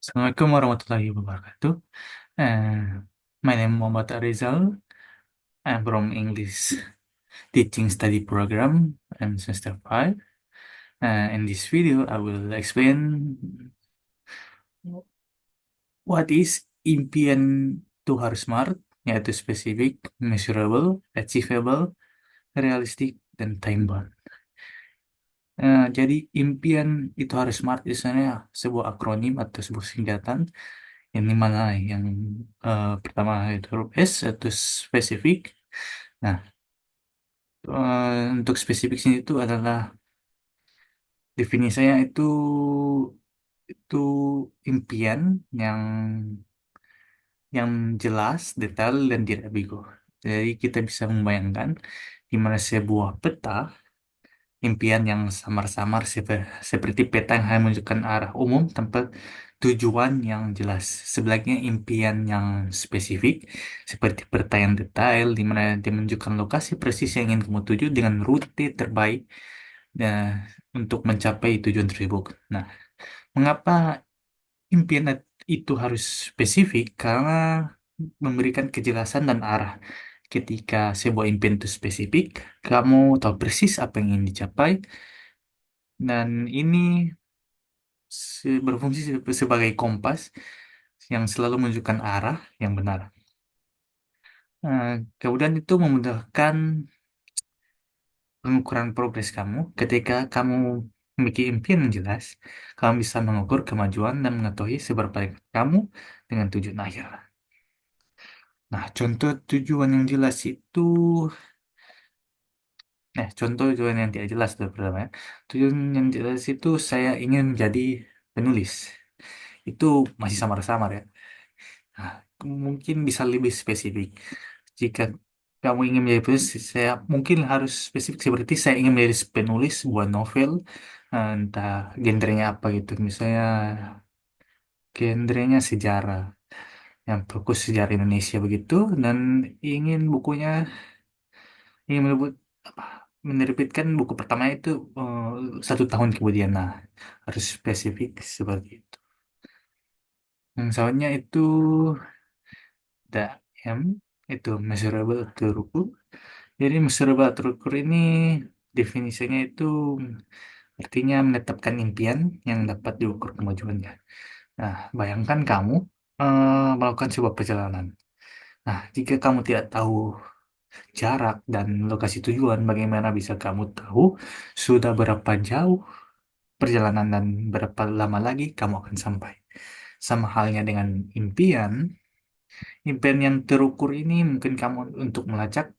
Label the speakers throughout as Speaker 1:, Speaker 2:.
Speaker 1: Assalamualaikum warahmatullahi wabarakatuh. Uh, my name is Muhammad Arizal. I'm from English Teaching Study Program. I'm semester 5. In this video, I will explain what is impian to harus smart, yaitu spesifik, measurable, achievable, realistic, dan time bound. Jadi impian itu harus smart itu sebenarnya sebuah akronim atau sebuah singkatan yang dimana yang pertama itu huruf S atau spesifik. Nah, untuk spesifik sini itu adalah definisinya itu impian yang yang jelas, detail dan tidak ambigu. Jadi kita bisa membayangkan di mana sebuah peta impian yang samar-samar seperti peta yang hanya menunjukkan arah umum tanpa tujuan yang jelas. Sebelaknya impian yang spesifik seperti peta yang detail di mana dia menunjukkan lokasi presis yang ingin kamu tuju dengan rute terbaik dan untuk mencapai tujuan tersebut. Nah, mengapa impian itu harus spesifik? Karena memberikan kejelasan dan arah. Ketika sebuah impian itu spesifik, kamu tahu persis apa yang ingin dicapai, dan ini berfungsi sebagai kompas yang selalu menunjukkan arah yang benar. Kemudian itu memudahkan pengukuran progres kamu. Ketika kamu memiliki impian yang jelas, kamu bisa mengukur kemajuan dan mengetahui seberapa dekat kamu dengan tujuan akhir. Nah, contoh tujuan yang jelas itu, contoh tujuan yang tidak jelas itu pertama ya. Tujuan yang jelas itu saya ingin menjadi penulis. Itu masih samar-samar ya. Nah, mungkin bisa lebih spesifik. Jika kamu ingin menjadi penulis, saya mungkin harus spesifik seperti saya ingin menjadi penulis sebuah novel, entah genrenya apa gitu. Misalnya genrenya sejarah, yang fokus sejarah Indonesia begitu, dan ingin bukunya, ingin apa, menerbitkan buku pertama itu 1 tahun kemudian. Nah, harus spesifik seperti itu. Yang soalnya itu da M itu measurable terukur. Jadi measurable terukur ini definisinya itu artinya menetapkan impian yang dapat diukur kemajuannya. Nah, bayangkan kamu melakukan sebuah perjalanan. Nah, jika kamu tidak tahu jarak dan lokasi tujuan, bagaimana bisa kamu tahu sudah berapa jauh perjalanan dan berapa lama lagi kamu akan sampai? Sama halnya dengan impian. Impian yang terukur ini mungkin kamu untuk melacak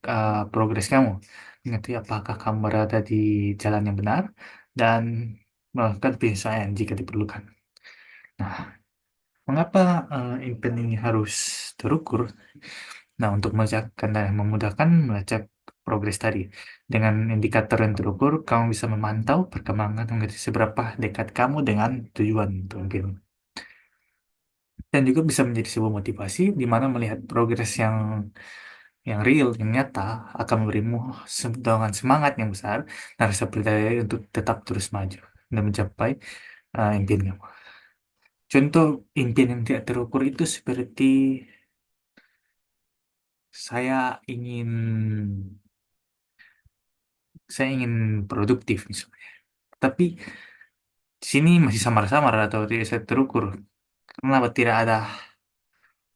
Speaker 1: progres kamu. Mengerti apakah kamu berada di jalan yang benar dan melakukan penyesuaian jika diperlukan. Nah, mengapa impian ini harus terukur? Nah, untuk melacakkan dan memudahkan melacak progres tadi. Dengan indikator yang terukur, kamu bisa memantau perkembangan mengerti seberapa dekat kamu dengan tujuan mungkin. Dan juga bisa menjadi sebuah motivasi di mana melihat progres yang real, yang nyata akan memberimu dorongan semangat yang besar dan rasa percaya untuk tetap terus maju dan mencapai impian kamu. Contoh impian yang tidak terukur itu seperti saya ingin saya ingin produktif misalnya. Tapi di sini masih samar-samar atau tidak saya terukur. Kenapa tidak ada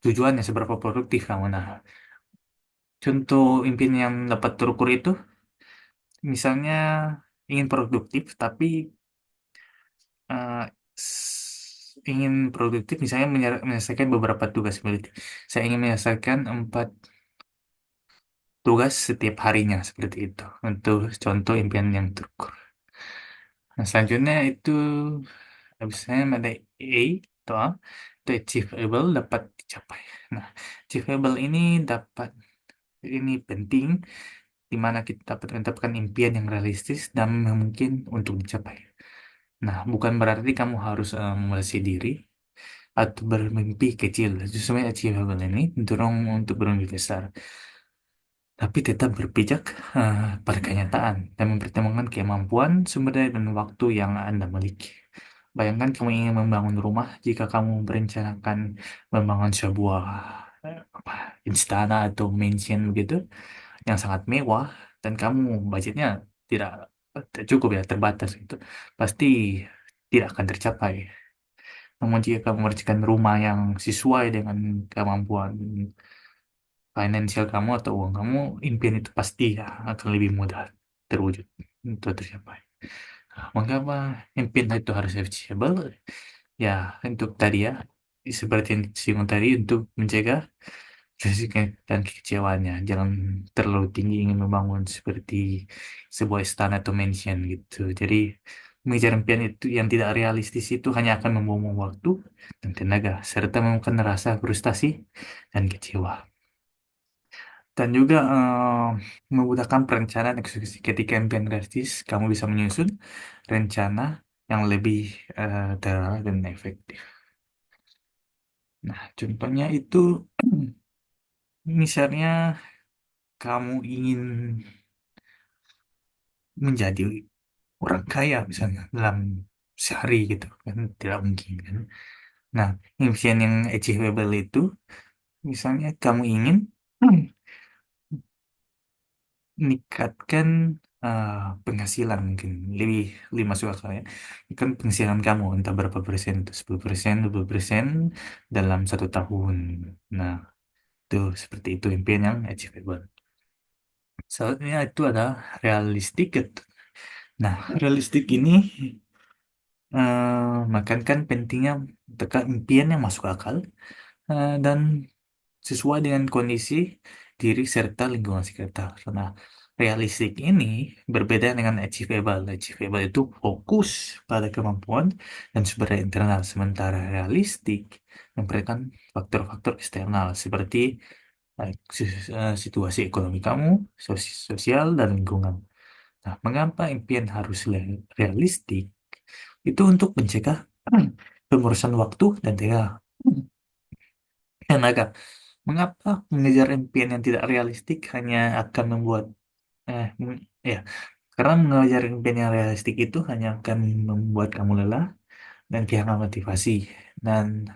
Speaker 1: tujuannya seberapa produktif kamu? Nah, contoh impian yang dapat terukur itu misalnya ingin produktif tapi eh, ingin produktif misalnya menyelesaikan beberapa tugas seperti saya ingin menyelesaikan 4 tugas setiap harinya seperti itu untuk contoh impian yang terukur. Nah, selanjutnya itu habisnya ada A atau A, itu achievable dapat dicapai. Nah, achievable ini dapat ini penting di mana kita dapat menetapkan impian yang realistis dan mungkin untuk dicapai. Nah, bukan berarti kamu harus membatasi diri atau bermimpi kecil. Justru achievable ini mendorong untuk bermimpi besar, tapi tetap berpijak pada kenyataan dan mempertimbangkan kemampuan, sumber daya, dan waktu yang Anda miliki. Bayangkan kamu ingin membangun rumah, jika kamu berencanakan membangun sebuah apa, istana atau mansion begitu yang sangat mewah dan kamu budgetnya tidak cukup ya, terbatas itu, pasti tidak akan tercapai. Namun jika kamu mengerjakan rumah yang sesuai dengan kemampuan finansial kamu atau uang kamu, impian itu pasti ya akan lebih mudah terwujud untuk tercapai. Mengapa impian itu harus achievable? Ya, untuk tadi ya, seperti yang disinggung tadi, untuk mencegah risiko dan kekecewaannya. Jangan terlalu tinggi ingin membangun seperti sebuah istana atau mansion gitu. Jadi, mengejar impian itu yang tidak realistis itu hanya akan membuang waktu dan tenaga, serta memakan rasa frustasi dan kecewa. Dan juga memudahkan perencanaan eksekusi ketika impian realistis, kamu bisa menyusun rencana yang lebih terarah dan efektif. Nah, contohnya itu misalnya kamu ingin menjadi orang kaya misalnya dalam sehari gitu kan tidak mungkin kan. Nah, impian yang achievable itu misalnya kamu ingin meningkatkan eh, penghasilan mungkin lebih lebih masuk akal ya. Kan penghasilan kamu entah berapa persen itu 10%, 20% dalam 1 tahun. Nah, itu seperti itu impian yang achievable. Soalnya itu ada realistik gitu. Nah, realistik ini makan kan pentingnya tekan impian yang masuk akal dan sesuai dengan kondisi diri serta lingkungan sekitar. Karena realistik ini berbeda dengan achievable. Achievable itu fokus pada kemampuan dan sumber daya internal, sementara realistik memberikan faktor-faktor eksternal seperti situasi ekonomi kamu, sosial, dan lingkungan. Nah, mengapa impian harus realistik? Itu untuk mencegah pengurusan waktu dan tenaga. Mengapa mengejar impian yang tidak realistik hanya akan membuat ya, karena mengejar impian yang realistik itu hanya akan membuat kamu lelah dan kehilangan motivasi. Dan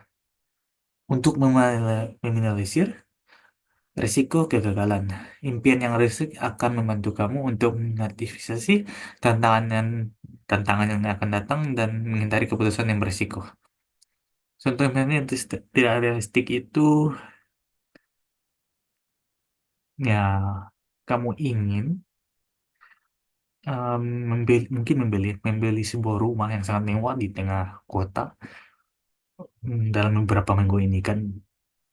Speaker 1: untuk meminimalisir risiko kegagalan, impian yang realistik akan membantu kamu untuk mengantisipasi tantangan yang tantangan yang akan datang dan menghindari keputusan yang berisiko. Contoh impian yang tidak realistik itu ya kamu ingin mungkin membeli sebuah rumah yang sangat mewah di tengah kota dalam beberapa minggu ini kan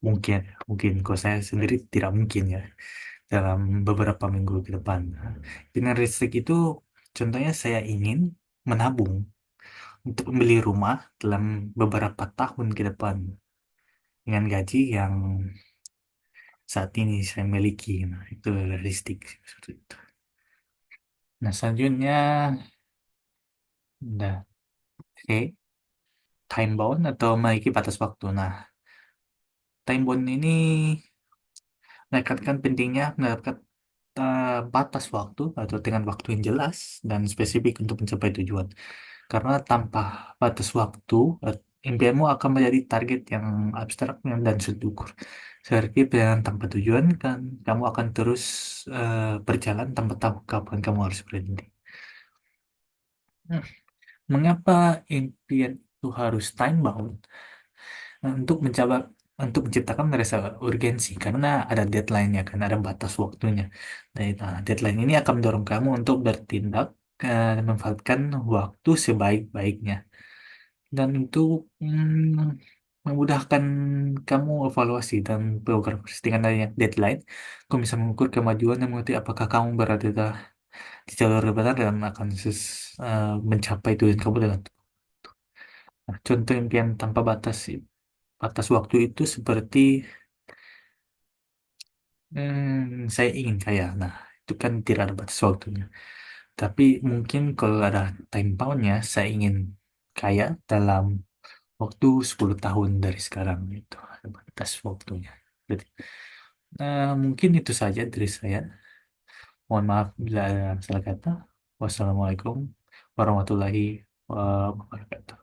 Speaker 1: mungkin mungkin kalau saya sendiri tidak mungkin ya dalam beberapa minggu ke depan. Dengan listrik itu contohnya saya ingin menabung untuk membeli rumah dalam beberapa tahun ke depan dengan gaji yang saat ini saya miliki. Nah, itu realistik seperti itu. Nah, selanjutnya udah oke, time bound atau memiliki batas waktu. Nah, time bound ini menekankan pentingnya menerapkan batas waktu atau dengan waktu yang jelas dan spesifik untuk mencapai tujuan. Karena tanpa batas waktu, impianmu akan menjadi target yang abstrak dan sulit diukur. Seperti perjalanan tanpa tujuan, kan kamu akan terus berjalan tanpa tahu kapan kamu harus berhenti. Hmm. Mengapa impian itu harus time bound? Untuk mencoba untuk menciptakan rasa urgensi karena ada deadline-nya kan ada batas waktunya. Nah, deadline ini akan mendorong kamu untuk bertindak dan memanfaatkan waktu sebaik-baiknya dan itu memudahkan kamu evaluasi dan progres dengan adanya deadline. Kamu bisa mengukur kemajuan dan mengerti apakah kamu berada di jalur yang benar dan akan mencapai tujuan kamu dengan nah, contoh impian tanpa batas waktu itu seperti saya ingin kaya. Nah, itu kan tidak ada batas waktunya. Tapi mungkin kalau ada time bound-nya, saya ingin kaya dalam waktu 10 tahun dari sekarang itu. Ada batas waktunya. Jadi, mungkin itu saja dari saya. Mohon maaf bila ada salah kata. Wassalamualaikum warahmatullahi wabarakatuh.